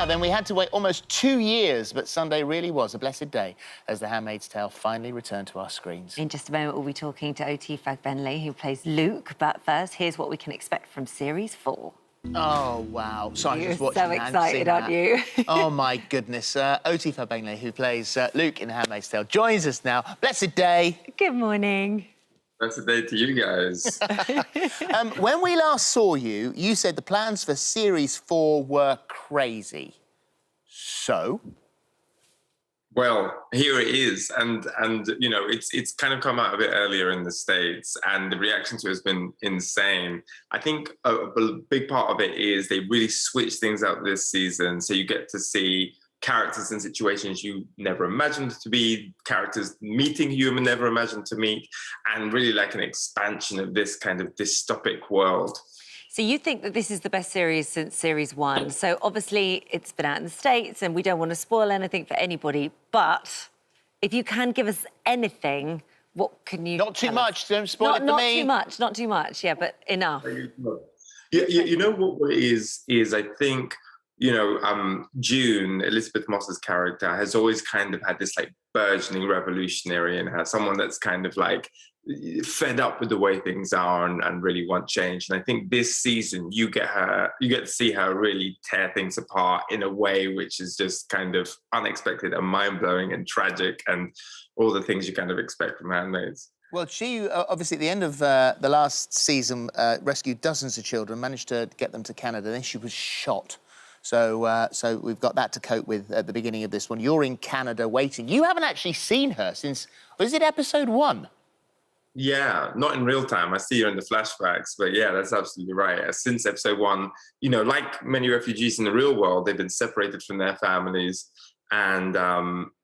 Now then, we had to wait almost 2 years, but Sunday really was a blessed day as The Handmaid's Tale finally returned to our screens. In just a moment, we'll be talking to OT Fagbenle, who plays Luke. But first, here's what we can expect from Series 4. Oh, wow. Sorry, You're just watching so that, excited, aren't you? Oh, my goodness. OT Fagbenle, who plays Luke in The Handmaid's Tale, joins us now. Blessed day. Good morning. Blessed day to you guys. When we last saw you, you said the plans for Series 4 were crazy. So? Well, here it is, and you know, it's kind of come out a bit earlier in the States, and the reaction to it has been insane. I think a big part of it is they really switched things up this season, so you get to see characters in situations you never imagined to be, characters meeting who you never imagined to meet, and really like an expansion of this kind of dystopic world. So you think that this is the best series since Series 1. So obviously it's been out in the States and we don't want to spoil anything for anybody, but if you can give us anything, what can you Not too tell much, us? don't spoil it for me. Not too much, yeah, but enough. You know what it is I think, you know, June, Elizabeth Moss's character, has always kind of had this like burgeoning revolutionary in her, someone that's kind of like fed up with the way things are and really want change. And I think this season you get to see her really tear things apart in a way which is just kind of unexpected and mind-blowing and tragic and all the things you kind of expect from Handmaids. Well, she, obviously, at the end of the last season, rescued dozens of children, managed to get them to Canada, then she was shot. So we've got that to cope with at the beginning of this one. You're in Canada waiting. You haven't actually seen her since, was it episode 1? Yeah, not in real time. I see her in the flashbacks, but yeah, that's absolutely right. Since episode 1, you know, like many refugees in the real world, they've been separated from their families. And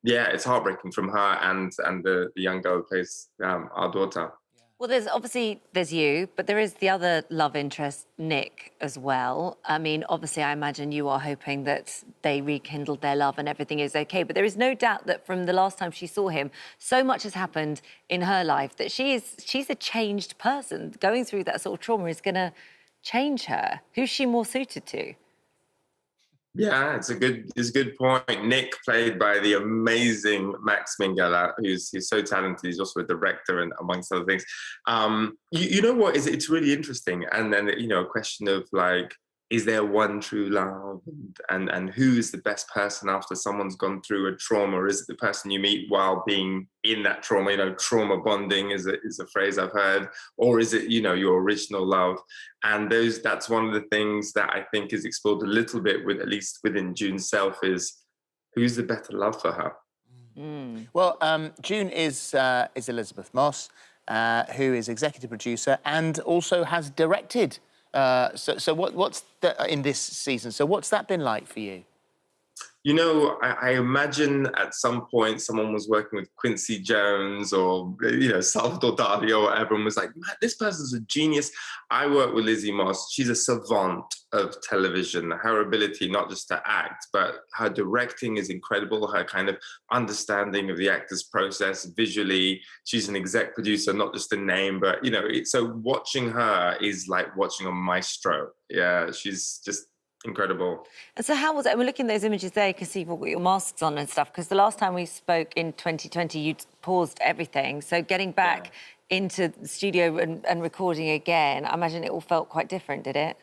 yeah, it's heartbreaking from her and the young girl who plays our daughter. Well, there's you, but there is the other love interest, Nick, as well. I mean, obviously, I imagine you are hoping that they rekindled their love and everything is okay. But there is no doubt that from the last time she saw him, so much has happened in her life that she's a changed person. Going through that sort of trauma is going to change her. Who's she more suited to? Yeah, it's a good point. Nick, played by the amazing Max Minghella, he's so talented. He's also a director and amongst other things. You know what? It's really interesting. And then, you know, a question of like, is there one true love? And who is the best person after someone's gone through a trauma? Is it the person you meet while being in that trauma? You know, trauma bonding is a phrase I've heard. Or is it, you know, your original love? And that's one of the things that I think is explored a little bit, with at least within June's self, is who's the better love for her? Mm. Well, June is Elizabeth Moss, who is executive producer and also has directed. So what's in this season? So what's that been like for you? You know, I imagine at some point someone was working with Quincy Jones or, you know, Salvador Dali or whatever, and was like, man, this person's a genius. I work with Lizzie Moss. She's a savant of television. Her ability not just to act, but her directing is incredible. Her kind of understanding of the actor's process visually. She's an exec producer, not just a name, but, you know, so watching her is like watching a maestro. Yeah, she's just incredible. And so how was it? We're looking at those images there, you can see you've got your masks on and stuff, because the last time we spoke in 2020, you'd paused everything. So getting back into the studio and recording again, I imagine it all felt quite different, did it?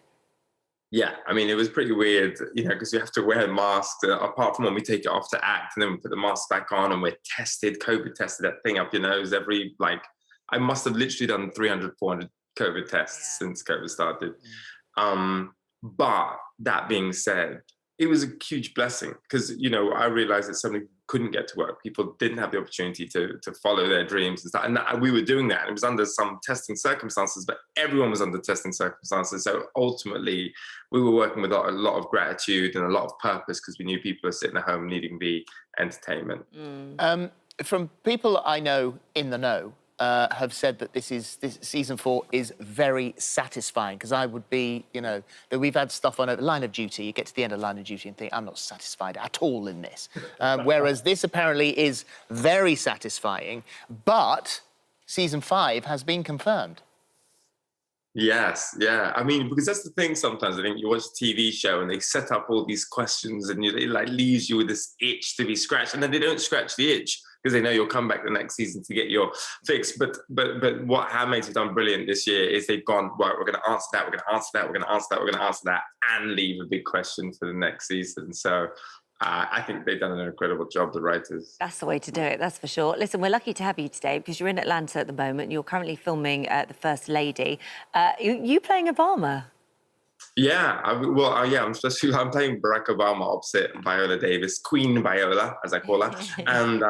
Yeah, I mean, it was pretty weird, you know, because you have to wear masks, apart from when we take it off to act, and then we put the mask back on and we're tested, COVID tested, that thing up your nose every, like, I must have literally done 300, 400 COVID tests since COVID started. But that being said, it was a huge blessing because, you know, I realized that so many couldn't get to work. People didn't have the opportunity to follow their dreams and stuff. And we were doing that. It was under some testing circumstances, but everyone was under testing circumstances. So ultimately, we were working with a lot of gratitude and a lot of purpose because we knew people are sitting at home needing the entertainment. From people I know in the know, have said that this season 4 is very satisfying, because I would be, you know, that we've had stuff on Line of Duty. You get to the end of Line of Duty and think, I'm not satisfied at all in this. Whereas this apparently is very satisfying, but season 5 has been confirmed. Yes, yeah. I mean, because that's the thing sometimes. I think you watch a TV show and they set up all these questions and it like leaves you with this itch to be scratched. And then they don't scratch the itch because they know you'll come back the next season to get your fix. But what Handmaids have done brilliant this year is they've gone, right, we're going to answer that, we're going to answer that, we're going to answer that, we're going to answer that, and leave a big question for the next season. So I think they've done an incredible job, the writers. That's the way to do it, that's for sure. Listen, we're lucky to have you today because you're in Atlanta at the moment. You're currently filming The First Lady. You playing Obama? Yeah, I'm playing Barack Obama opposite Viola Davis, Queen Viola, as I call her. And,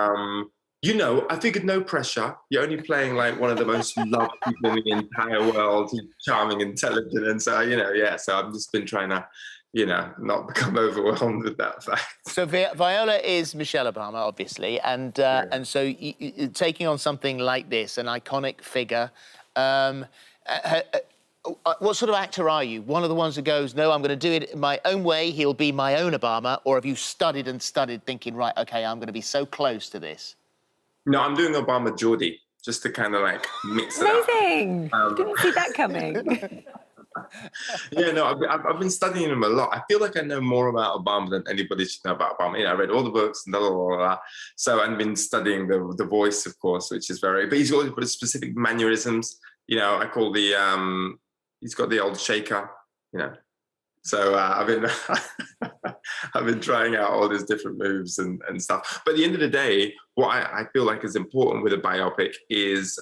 you know, I figured no pressure. You're only playing like one of the most loved people in the entire world. He's charming, intelligent. And so, you know, yeah, so I've just been trying to, you know, not become overwhelmed with that fact. So Viola is Michelle Obama, obviously, and so taking on something like this, an iconic figure, what sort of actor are you? One of the ones who goes, no, I'm going to do it my own way, he'll be my own Obama, or have you studied and studied thinking, right, OK, I'm going to be so close to this? No, I'm doing Obama Geordie, just to kind of like mix it up. Amazing! Didn't see that coming. Yeah, no, I've been studying him a lot. I feel like I know more about Obama than anybody should know about Obama. You know, I read all the books and blah, blah, blah, blah. So I've been studying the voice, of course, which is very, but he's got specific mannerisms. You know, I call he's got the old shaker, you know. So I've been trying out all these different moves and stuff. But at the end of the day, what I feel like is important with a biopic is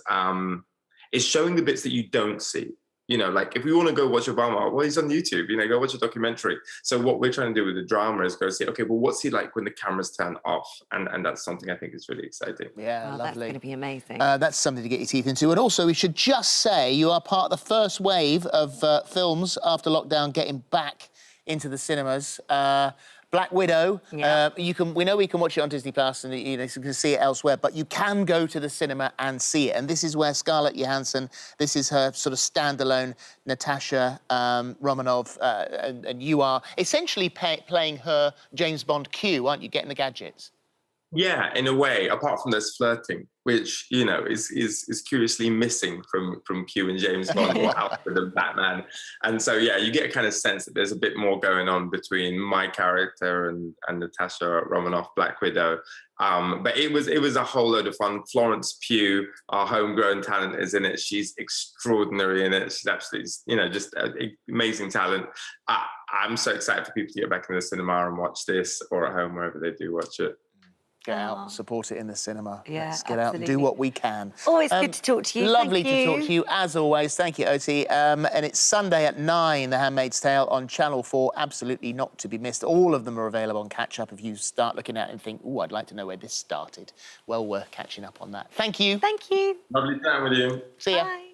showing the bits that you don't see. You know, like if we want to go watch Obama, well, he's on YouTube, you know, go watch a documentary. So what we're trying to do with the drama is go see, okay, well, what's he like when the cameras turn off? And that's something I think is really exciting. Yeah, lovely. That's going to be amazing. That's something to get your teeth into. And also, we should just say you are part of the first wave of films after lockdown getting back into the cinemas. Black Widow, yeah. We know we can watch it on Disney Plus and you can see it elsewhere, but you can go to the cinema and see it. And this is where Scarlett Johansson, this is her sort of standalone Natasha Romanoff, and you are essentially playing her James Bond Q, aren't you, getting the gadgets? Yeah, in a way, apart from there's Flirting, which, you know, is curiously missing from Q and James Bond or Alfred and Batman. And so, yeah, you get a kind of sense that there's a bit more going on between my character and Natasha Romanoff, Black Widow. But it was a whole load of fun. Florence Pugh, our homegrown talent, is in it. She's extraordinary in it. She's absolutely, you know, just amazing talent. I'm so excited for people to get back in the cinema and watch this, or at home, wherever they do watch it. Get out and support it in the cinema. Yeah, let's get out and do what we can. Always good to talk to you. Lovely to talk to you, as always. Thank you, Oti. And it's Sunday at 9, The Handmaid's Tale on Channel 4. Absolutely not to be missed. All of them are available on catch-up if you start looking at it and think, oh, I'd like to know where this started. Well worth catching up on that. Thank you. Thank you. Lovely time with you. See ya. Bye.